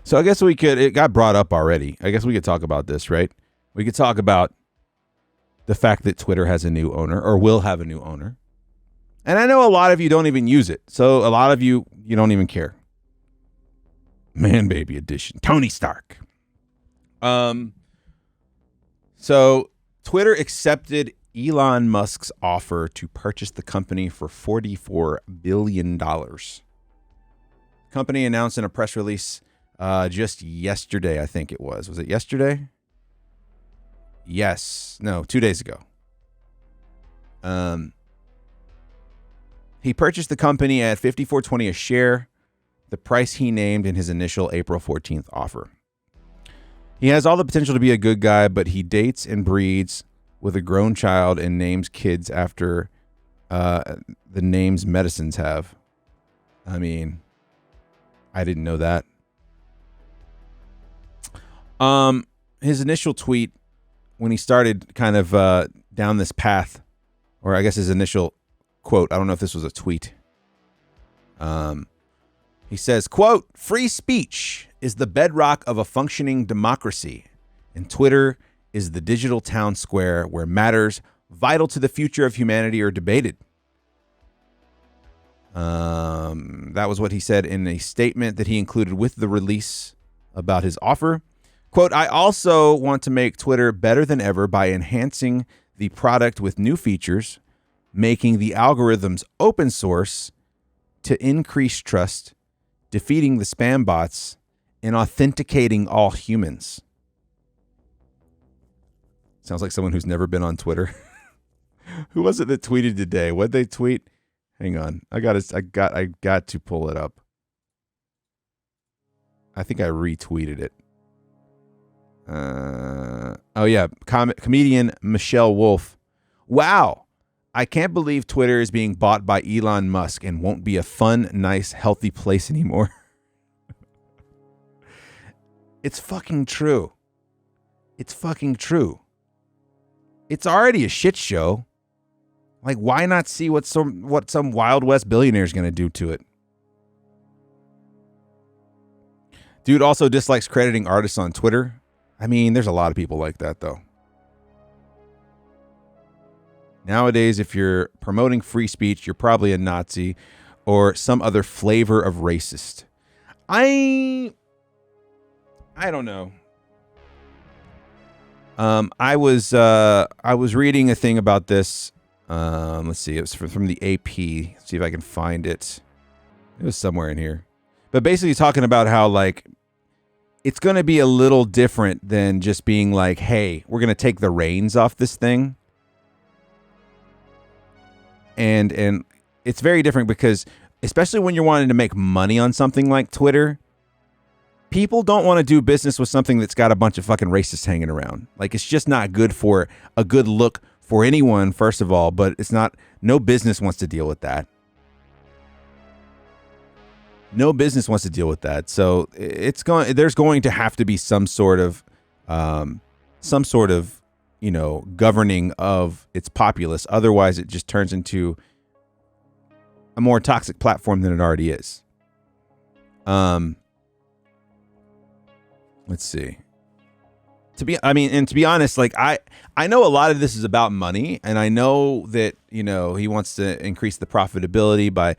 So I guess it got brought up already. I guess we could talk about this, right? We could talk about the fact that Twitter has a new owner or will have a new owner. And I know a lot of you don't even use it. So a lot of you don't even care. Man baby edition. Tony Stark. So Twitter accepted Elon Musk's offer to purchase the company for $44 billion. The company announced in a press release just yesterday, I think it was. Was it yesterday? Yes. No, 2 days ago. He purchased the company at $54.20 a share, the price he named in his initial April 14th offer. He has all the potential to be a good guy, but he dates and breeds with a grown child and names kids after the names medicines have. I mean, I didn't know that. His initial tweet when he started kind of down this path, or I guess his initial quote, I don't know if this was a tweet. He says, quote, "Free speech is the bedrock of a functioning democracy, and Twitter is the digital town square where matters vital to the future of humanity are debated." That was what he said in a statement that he included with the release about his offer. Quote, "I also want to make Twitter better than ever by enhancing the product with new features, making the algorithms open source to increase trust, defeating the spam bots, and authenticating all humans." Sounds like someone who's never been on Twitter. Who was it that tweeted today? What'd they tweet? Hang on. I got to pull it up. I think I retweeted it. Oh yeah, comedian Michelle Wolf. "Wow, I can't believe Twitter is being bought by Elon Musk and won't be a fun, nice, healthy place anymore." It's fucking true. It's fucking true. It's already a shit show. Like, why not see what some Wild West billionaire is going to do to it? Dude also dislikes crediting artists on Twitter. I mean, there's a lot of people like that, though. Nowadays, if you're promoting free speech, you're probably a Nazi or some other flavor of racist. I don't know. I was reading a thing about this. Let's see. It was from the AP. Let's see if I can find it. It was somewhere in here. But basically talking about how, like, it's going to be a little different than just being like, hey, we're going to take the reins off this thing. And it's very different because, especially when you're wanting to make money on something like Twitter, people don't want to do business with something that's got a bunch of fucking racists hanging around. Like, it's just not good for a good look for anyone, first of all, but no business wants to deal with that. No business wants to deal with that. So there's going to have to be some sort of, governing of its populace. Otherwise, it just turns into a more toxic platform than it already is. Let's see. To be honest, like I know a lot of this is about money, and I know that, he wants to increase the profitability by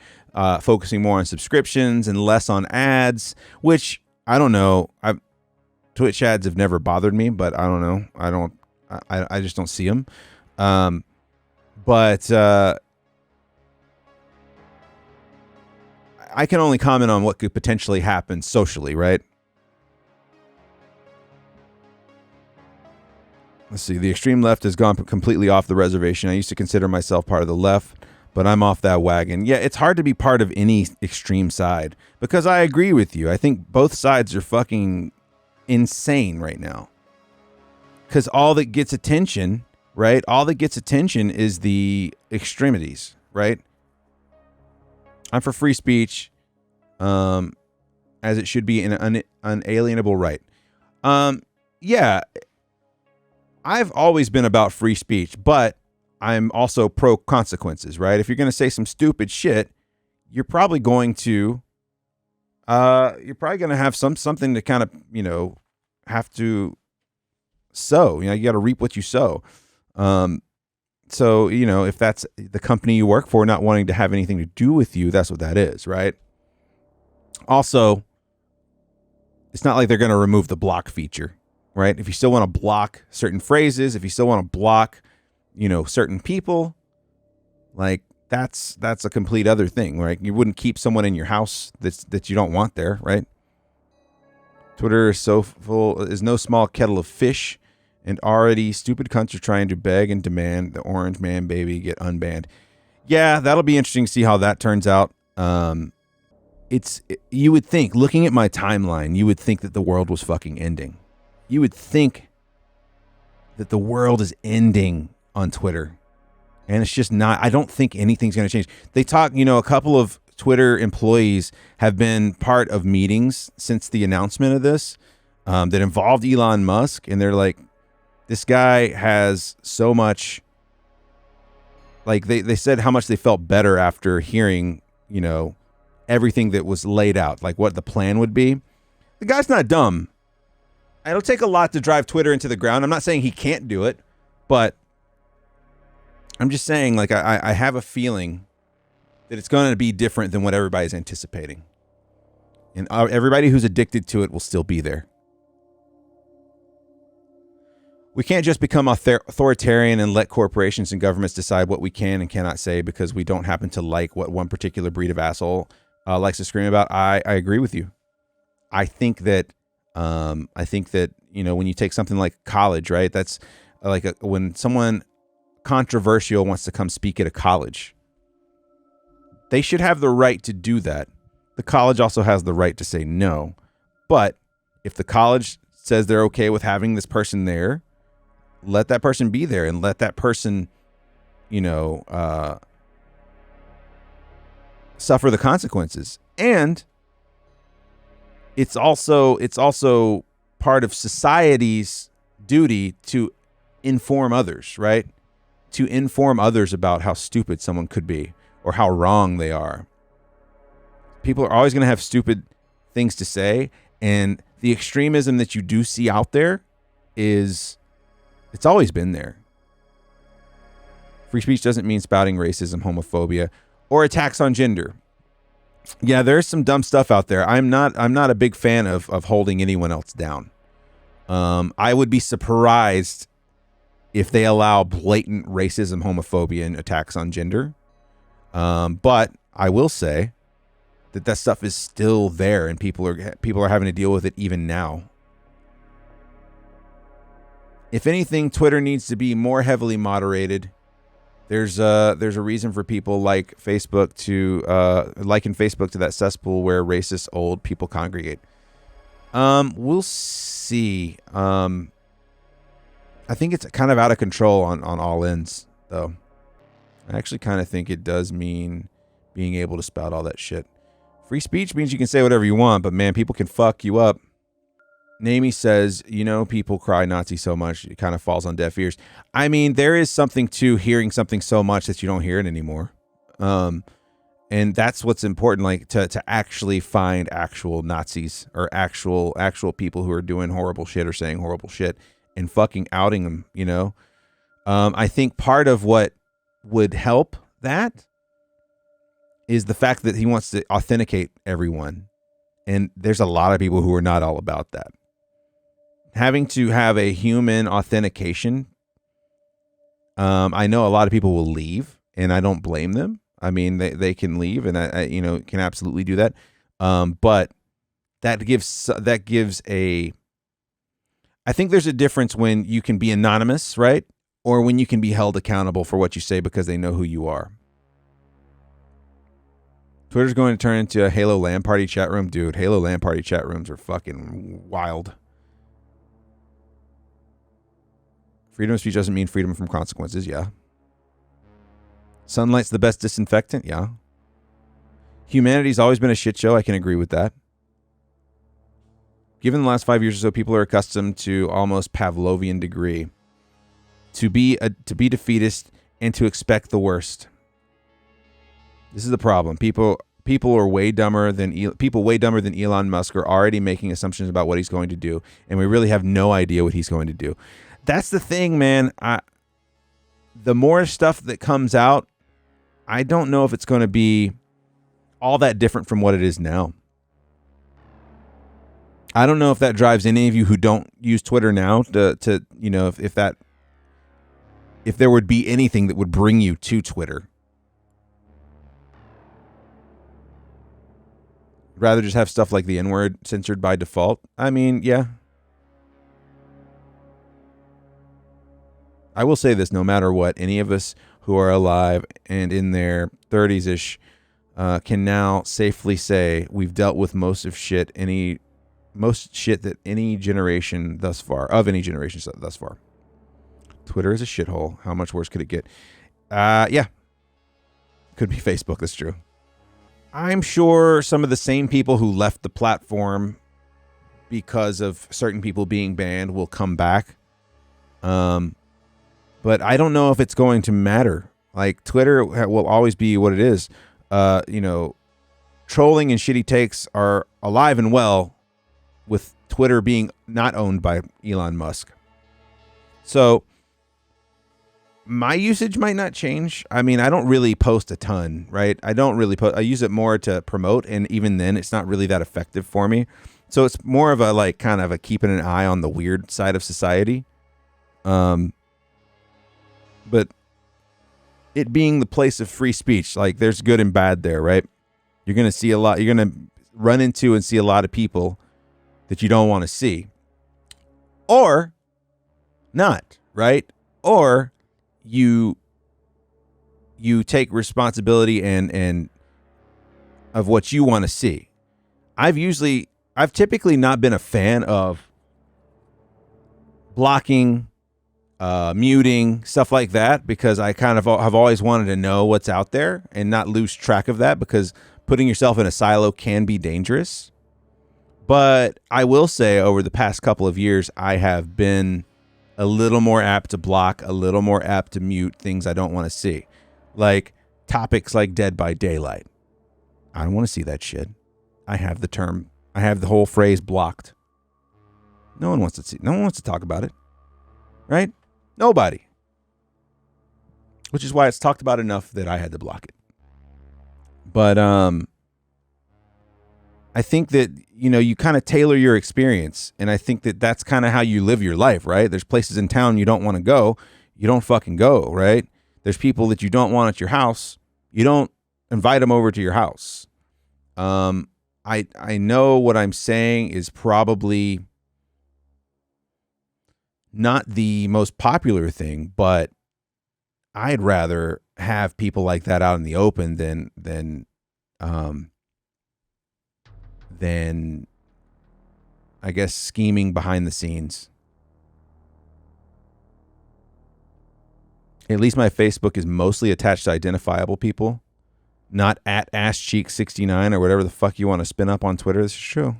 focusing more on subscriptions and less on ads, which I don't know. Twitch ads have never bothered me, but I don't know. I just don't see them. But I can only comment on what could potentially happen socially, right? Let's see. The extreme left has gone completely off the reservation. I used to consider myself part of the left, but I'm off that wagon. Yeah, it's hard to be part of any extreme side because I agree with you. I think both sides are fucking insane right now. Because all that gets attention, right? All that gets attention is the extremities, right? I'm for free speech, as it should be an unalienable right. Yeah. I've always been about free speech, but I'm also pro consequences, right? If you're going to say some stupid shit, you're probably going to you're probably going to have something to kind of, have to sow. You got to reap what you sow. So, if that's the company you work for not wanting to have anything to do with you, that's what that is, right? Also, it's not like they're going to remove the block feature, right? If you still want to block certain phrases, if you still want to block, certain people, like that's a complete other thing, right? You wouldn't keep someone in your house that you don't want there, right? Twitter is is no small kettle of fish, and already stupid cunts are trying to beg and demand the orange man baby get unbanned. Yeah, that'll be interesting to see how that turns out. You would think, looking at my timeline, you would think that the world was fucking ending. You would think that the world is ending on Twitter. And it's just not. I don't think anything's going to change. They talk, a couple of Twitter employees have been part of meetings since the announcement of this that involved Elon Musk. And they're like, this guy has so much, like they said how much they felt better after hearing, everything that was laid out, like what the plan would be. The guy's not dumb. It'll take a lot to drive Twitter into the ground. I'm not saying he can't do it, but I'm just saying, like, I have a feeling that it's going to be different than what everybody's anticipating. And everybody who's addicted to it will still be there. We can't just become authoritarian and let corporations and governments decide what we can and cannot say because we don't happen to like what one particular breed of asshole likes to scream about. I agree with you. I think that when you take something like college, right? That's like when someone controversial wants to come speak at a college, they should have the right to do that. The college also has the right to say no. But if the college says they're okay with having this person there, let that person be there and let that person, suffer the consequences. And it's also part of society's duty to inform others, right? To inform others about how stupid someone could be or how wrong they are. People are always going to have stupid things to say. And the extremism that you do see out there it's always been there. Free speech doesn't mean spouting racism, homophobia, or attacks on gender. Yeah, there's some dumb stuff out there. I'm not a big fan of holding anyone else down. I would be surprised if they allow blatant racism, homophobia, and attacks on gender. But I will say that stuff is still there, and people are having to deal with it even now. If anything, Twitter needs to be more heavily moderated. There's a reason for people like Facebook to liken Facebook to that cesspool where racist old people congregate. We'll see. I think it's kind of out of control on all ends, though. I actually kind of think it does mean being able to spout all that shit. Free speech means you can say whatever you want, but man, people can fuck you up. Namey says, people cry Nazi so much, it kind of falls on deaf ears. I mean, there is something to hearing something so much that you don't hear it anymore. And that's what's important, like to actually find actual Nazis or actual people who are doing horrible shit or saying horrible shit and fucking outing them, I think part of what would help that is the fact that he wants to authenticate everyone. And there's a lot of people who are not all about that. Having to have a human authentication, I know a lot of people will leave, and I don't blame them. I mean, they can leave, and I can absolutely do that. But that gives a. I think there's a difference when you can be anonymous, right, or when you can be held accountable for what you say because they know who you are. Twitter's going to turn into a Halo LAN party chat room, dude. Halo LAN party chat rooms are fucking wild. Freedom of speech doesn't mean freedom from consequences. Yeah. Sunlight's the best disinfectant. Yeah. Humanity's always been a shit show. I can agree with that. Given the last 5 years or so, people are accustomed to almost Pavlovian degree to be defeatist and to expect the worst. This is the problem. People People way dumber than Elon Musk are already making assumptions about what he's going to do, and we really have no idea what he's going to do. That's the thing, man. The more stuff that comes out, I don't know if it's going to be all that different from what it is now. I don't know if that drives any of you who don't use Twitter now to if there would be anything that would bring you to Twitter. Rather just have stuff like the N-word censored by default. I mean, yeah. I will say this, no matter what, any of us who are alive and in their 30s-ish can now safely say we've dealt with most shit that any generation thus far. Twitter is a shithole. How much worse could it get? Yeah. Could be Facebook, that's true. I'm sure some of the same people who left the platform because of certain people being banned will come back. But I don't know if it's going to matter. Like, Twitter will always be what it is. Trolling and shitty takes are alive and well with Twitter being not owned by Elon Musk. So my usage might not change. I mean, I don't really post a ton, right? I don't really post. I use it more to promote, and even then, it's not really that effective for me. So it's more of a kind of a keeping an eye on the weird side of society. But it being the place of free speech, like, there's good and bad there, right? You're going to see a lot. You're going to run into and see a lot of people that you don't want to see, or not, right? Or you take responsibility and of what you want to see. I've typically not been a fan of blocking, muting, stuff like that, because I kind of have always wanted to know what's out there and not lose track of that, because putting yourself in a silo can be dangerous. But I will say, over the past couple of years, I have been a little more apt to block, a little more apt to mute things I don't want to see. Like topics like Dead by Daylight. I don't want to see that shit. I have the whole phrase blocked. No one wants to talk about it. Right? Nobody. Which is why it's talked about enough that I had to block it. But I think that, you kind of tailor your experience. And I think that that's kind of how you live your life, right? There's places in town you don't want to go. You don't fucking go, right? There's people that you don't want at your house. You don't invite them over to your house. I know what I'm saying is probably not the most popular thing, but I'd rather have people like that out in the open than I guess scheming behind the scenes. At least my Facebook is mostly attached to identifiable people, not at AssCheek69 or whatever the fuck you want to spin up on Twitter. This is true.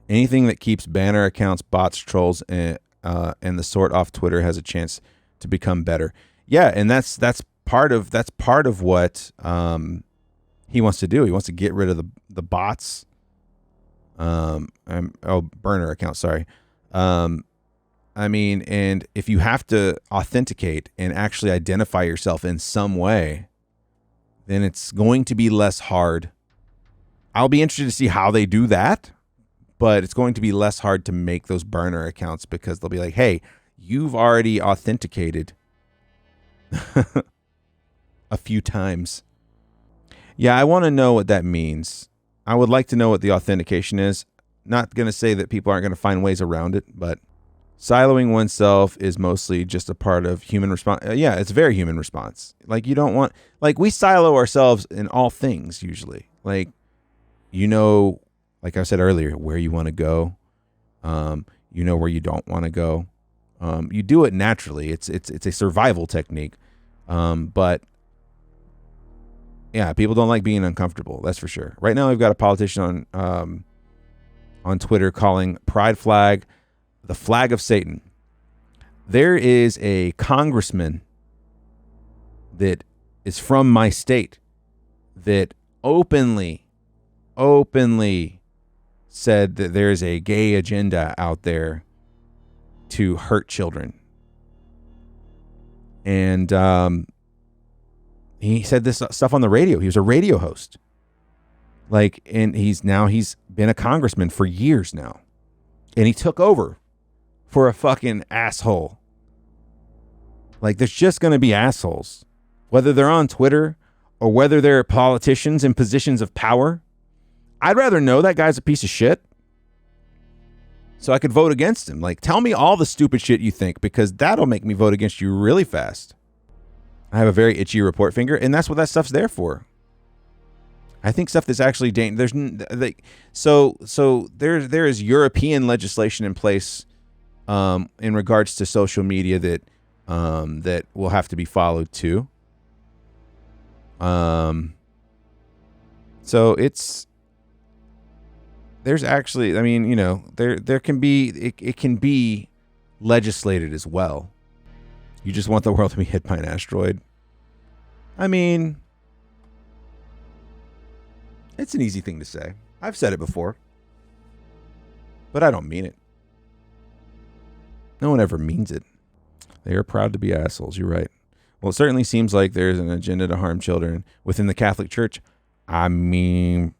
Anything that keeps banner accounts, bots, trolls, and the sort off Twitter has a chance to become better. Yeah, and that's part of what he wants to do. He wants to get rid of the bots. Burner account. Sorry. I mean, and if you have to authenticate and actually identify yourself in some way, then it's going to be less hard. I'll be interested to see how they do that, but it's going to be less hard to make those burner accounts, because they'll be like, hey, you've already authenticated a few times. Yeah, I want to know what that means. I would like to know what the authentication is. Not going to say that people aren't going to find ways around it, but siloing oneself is mostly just a part of human response. Yeah, it's a very human response. Like, you don't want, like, we silo ourselves in all things usually. Like, like I said earlier, where you want to go. Where you don't want to go. You do it naturally. It's a survival technique. But yeah, people don't like being uncomfortable. That's for sure. Right now, we've got a politician on Twitter calling pride flag the flag of Satan. There is a congressman that is from my state that openly said that there's a gay agenda out there to hurt children. And he said this stuff on the radio. He was a radio host. And he's been a congressman for years now. And he took over for a fucking asshole. There's just going to be assholes. Whether they're on Twitter or whether they're politicians in positions of power. I'd rather know that guy's a piece of shit so I could vote against him. Tell me all the stupid shit you think, because that'll make me vote against you really fast. I have a very itchy report finger, and that's what that stuff's there for. I think stuff that's actually dangerous. There is European legislation in place in regards to social media that will have to be followed too. So there's actually, there can be, it can be legislated as well. You just want the world to be hit by an asteroid. It's an easy thing to say. I've said it before, but I don't mean it. No one ever means it. They are proud to be assholes. You're right. Well, it certainly seems like there's an agenda to harm children within the Catholic Church. Right?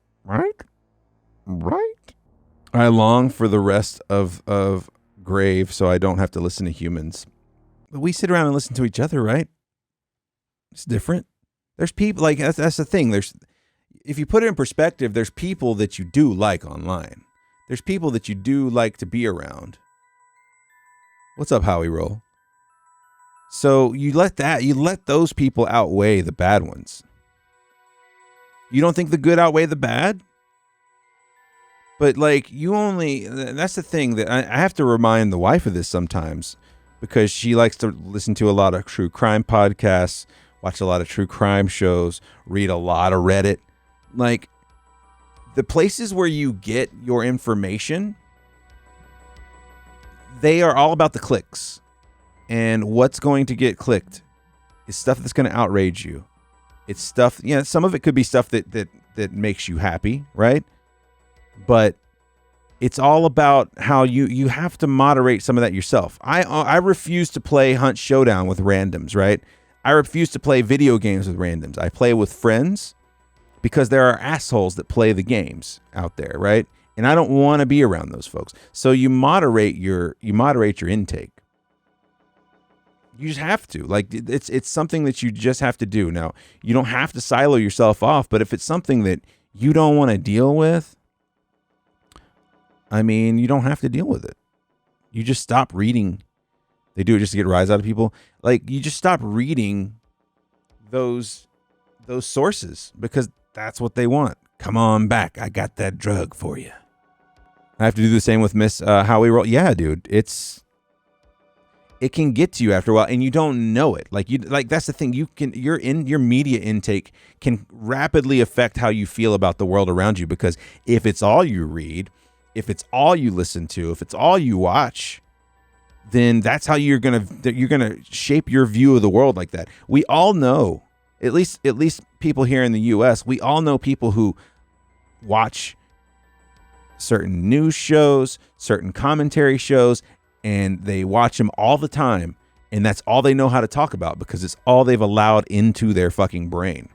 I long for the rest of grave so I don't have to listen to humans. But we sit around and listen to each other, right? It's different. There's people, that's the thing. If you put it in perspective, there's people that you do like online. There's people that you do like to be around. What's up, Howie Roll? So you let those people outweigh the bad ones. You don't think the good outweigh the bad? But that's the thing that I have to remind the wife of this sometimes, because she likes to listen to a lot of true crime podcasts, watch a lot of true crime shows, read a lot of Reddit. The places where you get your information, they are all about the clicks. And what's going to get clicked is stuff that's going to outrage you. It's stuff, some of it could be stuff that makes you happy, right? But it's all about how you have to moderate some of that yourself. I refuse to play Hunt Showdown with randoms, right? I refuse to play video games with randoms. I play with friends because there are assholes that play the games out there, right? And I don't want to be around those folks. So you moderate your intake. You just have to. It's something that you just have to do. Now, you don't have to silo yourself off, but if it's something that you don't want to deal with, you don't have to deal with it. You just stop reading. They do it just to get a rise out of people. You just stop reading those sources because that's what they want. Come on back. I got that drug for you. I have to do the same with Miss Howie Roll. Yeah, dude. It can get to you after a while, and you don't know it. That's the thing. Your media intake can rapidly affect how you feel about the world around you, because if it's all you read, if it's all you listen to, if it's all you watch, then that's how you're gonna shape your view of the world like that. We all know, at least people here in the U.S., we all know people who watch certain news shows, certain commentary shows, and they watch them all the time, and that's all they know how to talk about because it's all they've allowed into their fucking brain.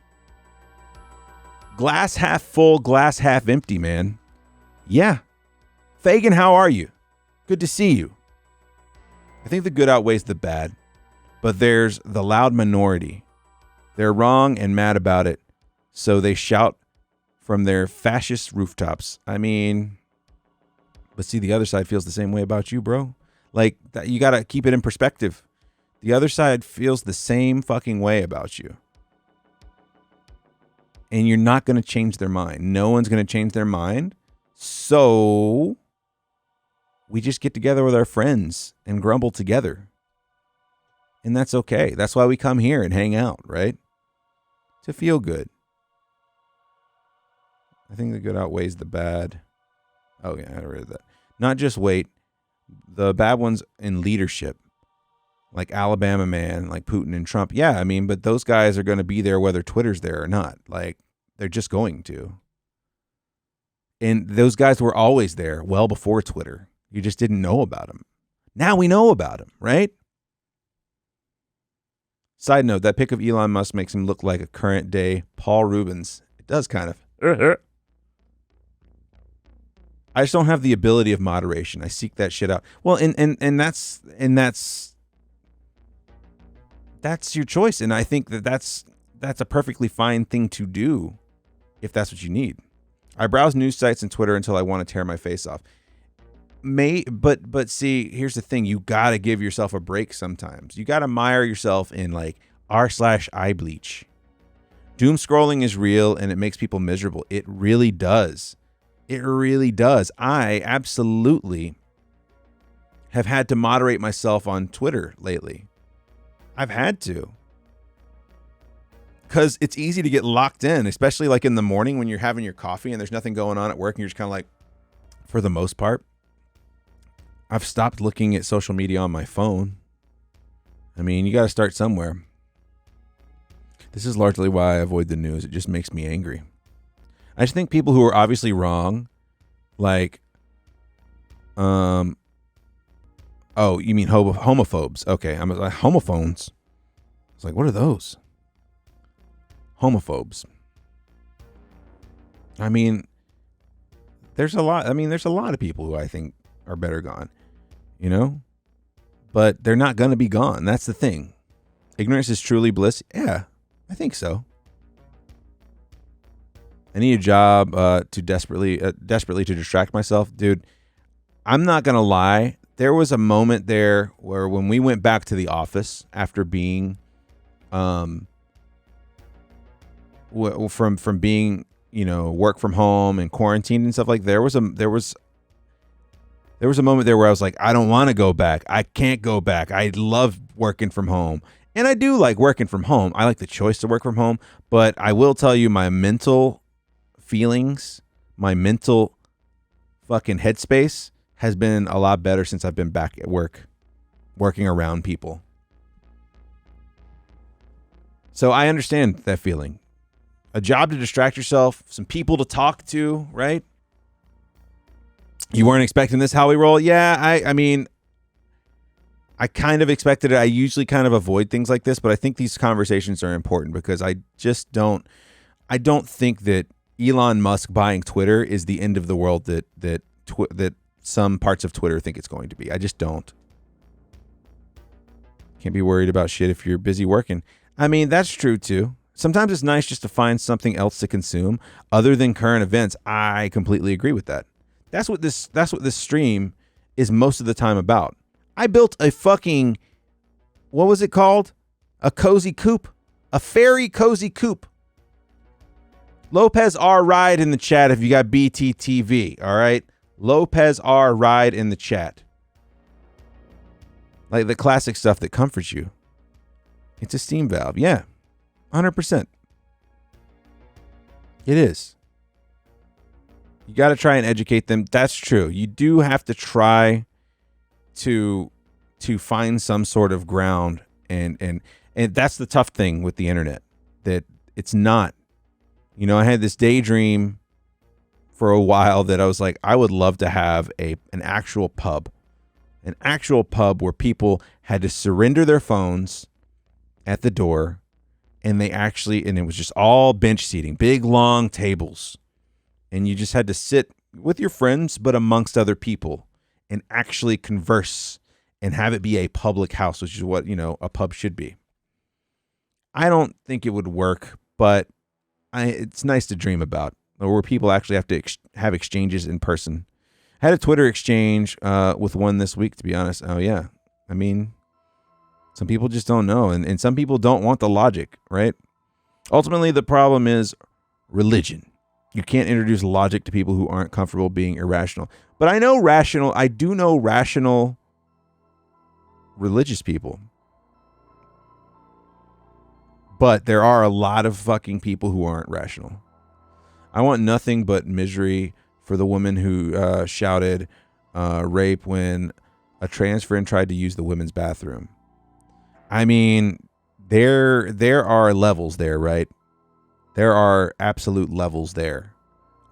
Glass half full, glass half empty, man. Yeah. Fagin, how are you? Good to see you. I think the good outweighs the bad, but there's the loud minority. They're wrong and mad about it, so they shout from their fascist rooftops. But see, the other side feels the same way about you, bro. You got to keep it in perspective. The other side feels the same fucking way about you. And you're not going to change their mind. No one's going to change their mind. So we just get together with our friends and grumble together. And that's okay. That's why we come here and hang out, right? To feel good. I think the good outweighs the bad. Oh, yeah, I read that. Not just weight. The bad ones in leadership. like Alabama man, like Putin and Trump. Yeah, I mean, but those guys are going to be there whether Twitter's there or not. Like, they're just going to. And those guys were always there well before Twitter. You just didn't know about them. Now we know about them, right? Side note, that pic of Elon Musk makes him look like a current day Paul Rubens. It does kind of. I just don't have the ability of moderation. I seek that shit out. Well, and that's your choice, and I think that's a perfectly fine thing to do if that's what you need. I browse news sites and Twitter until I want to tear my face off. But see, here's the thing: you gotta give yourself a break sometimes. You gotta mire yourself in like r/eye bleach. Doom scrolling is real and it makes people miserable. It really does. It really does. I absolutely have had to moderate myself on Twitter lately. I've had to. Because it's easy to get locked in, especially like in the morning when you're having your coffee and there's nothing going on at work and you're just kind of like, for the most part, I've stopped looking at social media on my phone. I mean, you got to start somewhere. This is largely why I avoid the news. It just makes me angry. I just think people who are obviously wrong, like, oh, you mean homophobes? Okay, I'm like, homophones. It's like, what are those? Homophobes. I mean, there's a lot of people who I think are better gone, you know, but they're not going to be gone. That's the thing. Ignorance is truly bliss. Yeah, I think so. I need a job to desperately to distract myself. Dude, I'm not going to lie. There was a moment there where when we went back to the office after being from being, you know, work from home and quarantined and stuff, like there was a moment there where I was like, I don't want to go back. I can't go back. I love working from home. And I do like working from home. I like the choice to work from home, but I will tell you my mental feelings, my mental fucking headspace has been a lot better since I've been back at work, working around people. So I understand that feeling. A job to distract yourself, some people to talk to, right? You weren't expecting this, how we roll? Yeah, I mean, I kind of expected it. I usually kind of avoid things like this, but I think these conversations are important because I don't think that Elon Musk buying Twitter is the end of the world that some parts of Twitter think it's going to be. I just don't. Can't be worried about shit if you're busy working. I mean, that's true too. Sometimes it's nice just to find something else to consume other than current events. I completely agree with that. That's what this stream is most of the time about. I built a fucking, what was it called? A cozy coop, a fairy cozy coop. Lopez R Ride in the chat if you got BTTV. All right, Lopez R Ride in the chat. Like the classic stuff that comforts you. It's a steam valve. Yeah, 100%. It is. You got to try and educate them. That's true. You do have to try to find some sort of ground, and that's the tough thing with the internet, that it's not. You know, I had this daydream for a while that I was like, I would love to have an actual pub where people had to surrender their phones at the door, and it was just all bench seating, big long tables. And you just had to sit with your friends, but amongst other people, and actually converse and have it be a public house, which is what, you know, a pub should be. I don't think it would work, but it's nice to dream about, or where people actually have to have exchanges in person. I had a Twitter exchange with one this week, to be honest. Oh, yeah. I mean, some people just don't know, and some people don't want the logic, right? Ultimately, the problem is religion. You can't introduce logic to people who aren't comfortable being irrational. But I do know rational religious people. But there are a lot of fucking people who aren't rational. I want nothing but misery for the woman who shouted rape when a trans friend tried to use the women's bathroom. I mean, there are levels there, right? There are absolute levels there.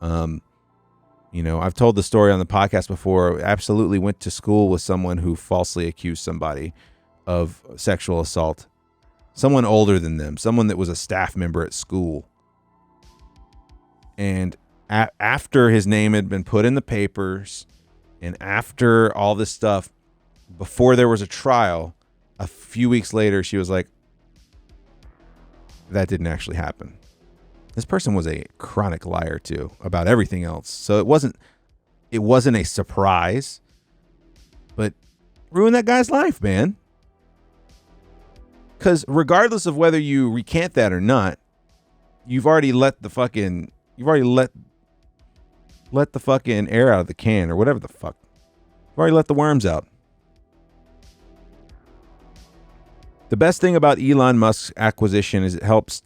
I've told the story on the podcast before. Absolutely went to school with someone who falsely accused somebody of sexual assault. Someone older than them, someone that was a staff member at school. And after his name had been put in the papers and after all this stuff, before there was a trial, a few weeks later, she was like, that didn't actually happen. This person was a chronic liar too about everything else. So it wasn't a surprise, but ruined that guy's life, man. Because regardless of whether you recant that or not, you've already let the fucking air out of the can or whatever the fuck. You've already let the worms out. The best thing about Elon Musk's acquisition is it helped us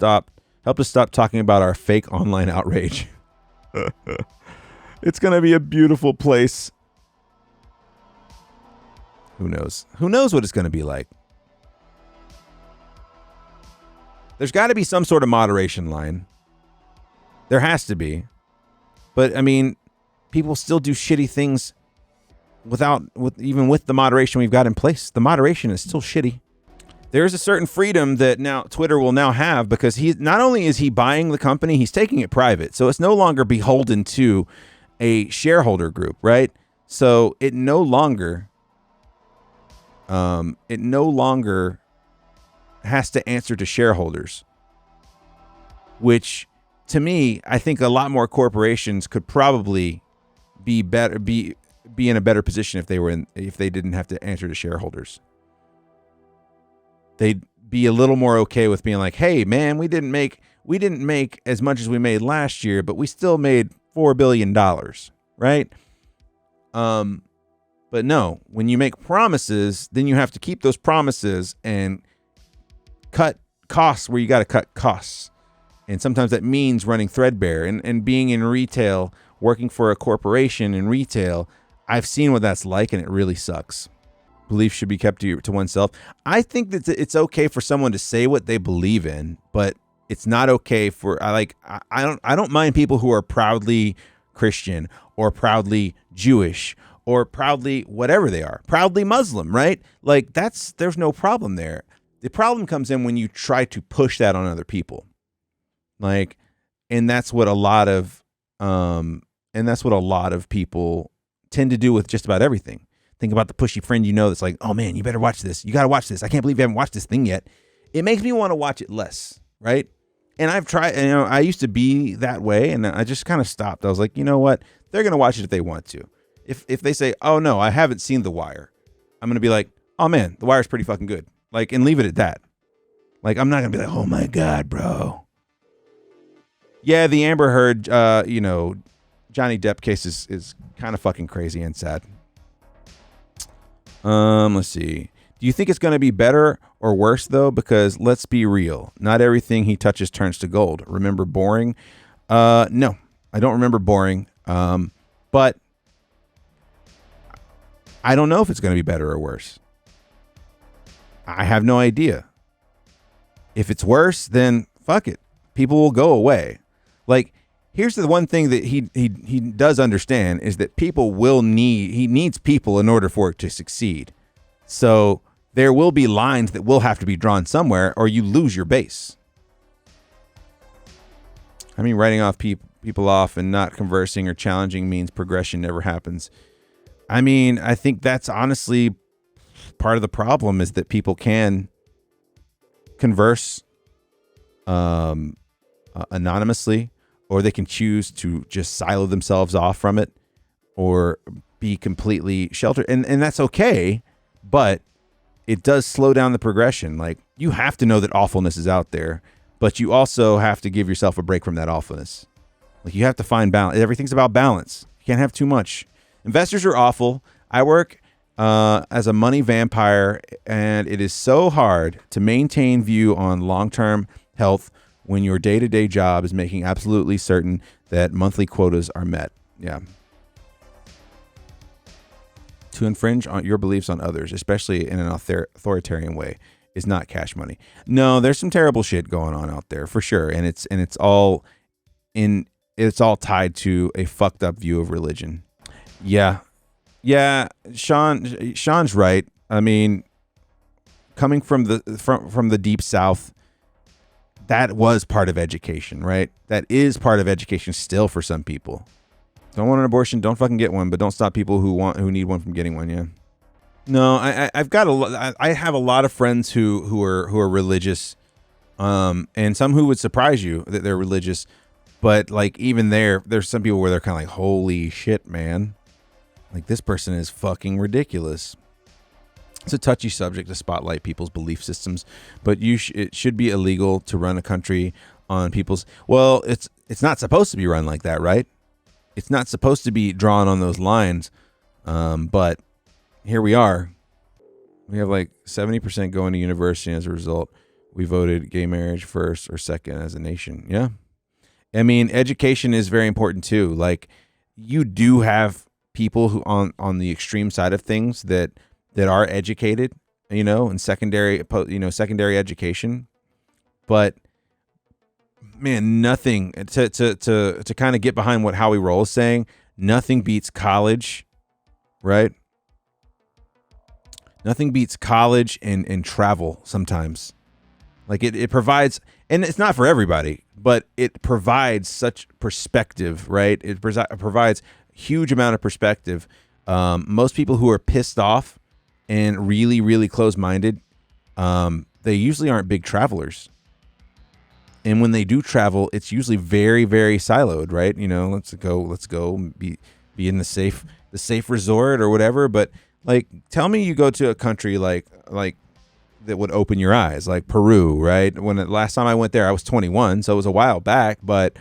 stop talking about our fake online outrage. It's going to be a beautiful place. Who knows? Who knows what it's going to be like? There's got to be some sort of moderation line. There has to be. But I mean, people still do shitty things even with the moderation we've got in place. The moderation is still shitty. There's a certain freedom that now Twitter will now have because he not only is he buying the company, he's taking it private. So it's no longer beholden to a shareholder group, right? So it no longer has to answer to shareholders, which to me, I think a lot more corporations could probably be in a better position if they didn't have to answer to shareholders. They'd be a little more okay with being like, hey man, we didn't make as much as we made last year, but we still made $4 billion, right? But no, when you make promises, then you have to keep those promises and cut costs where you got to cut costs. And sometimes that means running threadbare and being in retail, working for a corporation in retail. I've seen what that's like and it really sucks. Belief should be kept to oneself. I think that it's okay for someone to say what they believe in, but it's not okay for I don't mind people who are proudly Christian or proudly Jewish or proudly whatever they are, proudly Muslim, right? Like there's no problem there. The problem comes in when you try to push that on other people. Like, and that's what a lot of people tend to do with just about everything. Think about the pushy friend that's like, oh man, you better watch this. You got to watch this. I can't believe you haven't watched this thing yet. It makes me want to watch it less, right? And I've tried, I used to be that way and I just kind of stopped. I was like, you know what? They're going to watch it if they want to. If they say, oh no, I haven't seen The Wire, I'm going to be like, oh man, The Wire's pretty fucking good. Like, and leave it at that. Like, I'm not going to be like, oh my God, bro. Yeah, the Amber Heard, Johnny Depp case is kind of fucking crazy and sad. Let's see. Do you think it's going to be better or worse though? Because let's be real. Not everything he touches turns to gold. Remember Boring? No, I don't remember Boring. But I don't know if it's going to be better or worse. I have no idea. If it's worse, then fuck it. People will go away. Like, here's the one thing that he does understand is that he needs people in order for it to succeed. So there will be lines that will have to be drawn somewhere or you lose your base. I mean, writing off people off and not conversing or challenging means progression never happens. I mean, I think that's honestly part of the problem is that people can converse anonymously, or they can choose to just silo themselves off from it or be completely sheltered. And that's okay, but it does slow down the progression. Like, you have to know that awfulness is out there, but you also have to give yourself a break from that awfulness. Like, you have to find balance. Everything's about balance. You can't have too much. Investors are awful. I work as a money vampire, and it is so hard to maintain view on long-term health when your day-to-day job is making absolutely certain that monthly quotas are met. Yeah. To infringe on your beliefs on others, especially in an authoritarian way, is not cash money. No, there's some terrible shit going on out there for sure, and it's all tied to a fucked up view of religion. Yeah, Sean's right. I mean, coming from the deep south, that was part of education, right? That is part of education still for some people. Don't want an abortion, don't fucking get one, but don't stop people who need one from getting one. Yeah. No, I have a lot of friends who are religious, and some who would surprise you that they're religious, but like even there's some people where they're kind of like, holy shit, man, like this person is fucking ridiculous. It's a touchy subject to spotlight people's belief systems, but it should be illegal to run a country on people's. Well, it's not supposed to be run like that, right? It's not supposed to be drawn on those lines, but here we are. We have like 70% going to university, and as a result, we voted gay marriage first or second as a nation. Yeah, I mean, education is very important too. Like, you do have people who on the extreme side of things that are educated, in secondary education, but man, nothing to kind of get behind what Howie Roll is saying. Nothing beats college, right? Nothing beats college and travel sometimes. Like it provides, and it's not for everybody, but it provides such perspective, right? It provides huge amount of perspective. Most people who are pissed off and really, really close-minded, they usually aren't big travelers. And when they do travel, it's usually very, very siloed, right? Let's go, be in the safe resort or whatever. But like, tell me you go to a country like that would open your eyes, like Peru, right? Last time I went there, I was 21, so it was a while back. But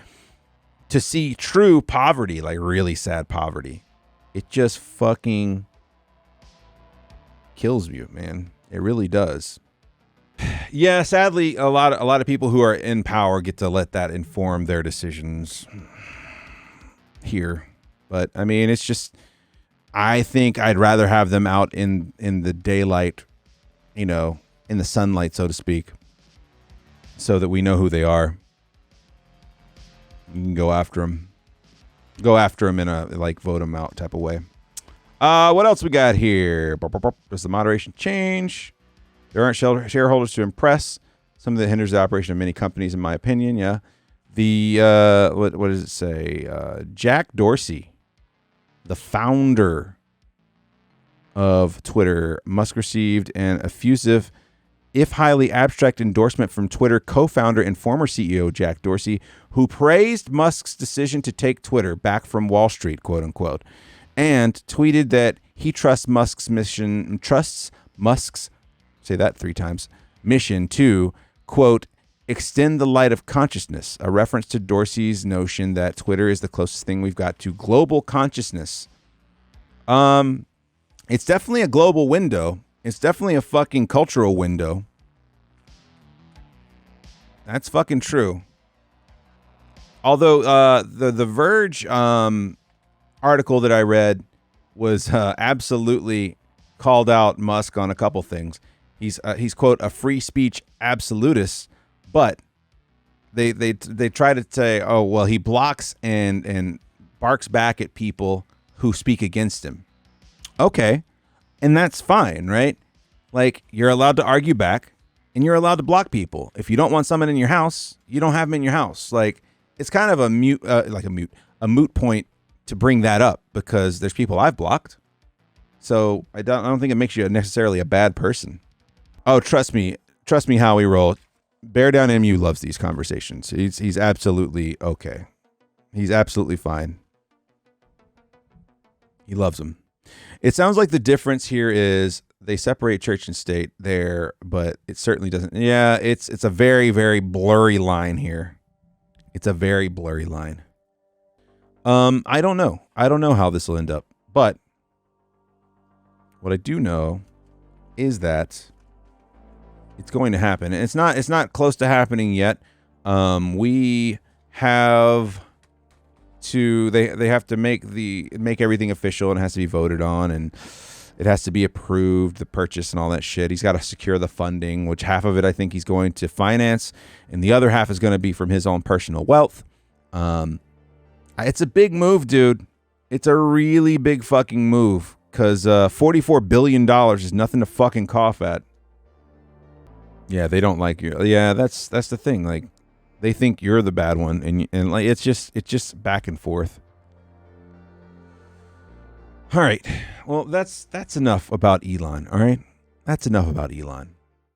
to see true poverty, like really sad poverty, it just fucking kills you, man. It really does. Yeah, sadly, a lot of people who are in power get to let that inform their decisions here. But I mean, it's just, I think I'd rather have them out in the daylight, in the sunlight, so to speak, so that we know who they are. You can go after them in a vote them out type of way. What else we got here? Does the moderation change? There aren't shareholders to impress. Some of that hinders the operation of many companies, in my opinion. Yeah. The what does it say? Jack Dorsey, the founder of Twitter, Musk received an effusive, if highly abstract, endorsement from Twitter co-founder and former CEO Jack Dorsey, who praised Musk's decision to take Twitter back from Wall Street, quote unquote, and tweeted that he trusts Musk's mission, say that 3 times, mission to, quote, extend the light of consciousness, a reference to Dorsey's notion that Twitter is the closest thing we've got to global consciousness. It's definitely a global window. It's definitely a fucking cultural window. That's fucking true. Although the Verge article that I read was absolutely called out Musk on a couple things. He's quote a free speech absolutist, but they try to say, oh well, he blocks and barks back at people who speak against him. Okay, and that's fine, right? Like, you're allowed to argue back, and you're allowed to block people. If you don't want someone in your house, you don't have them in your house. Like, it's kind of a moot point to bring that up, because there's people I've blocked. So I don't think it makes you necessarily a bad person. Oh, trust me, Howie Roll. Bear Down MU loves these conversations. He's absolutely okay. He's absolutely fine. He loves them. It sounds like the difference here is they separate church and state there, but it certainly doesn't. Yeah, it's a very, very blurry line here. It's a very blurry line. I don't know. I don't know how this will end up, but what I do know is that it's going to happen. And it's not close to happening yet. We have to they have to make everything official, and it has to be voted on, and It has to be approved, the purchase and all that shit. He's got to secure the funding, which half of it I think he's going to finance, and the other half is going to be from his own personal wealth. It's a big move, dude. It's a really big fucking move, because $44 billion is nothing to fucking cough at. Yeah, they don't like you. Yeah, that's the thing. Like, they think you're the bad one, and like it's just back and forth. All right. Well, that's enough about Elon. All right. That's enough about Elon.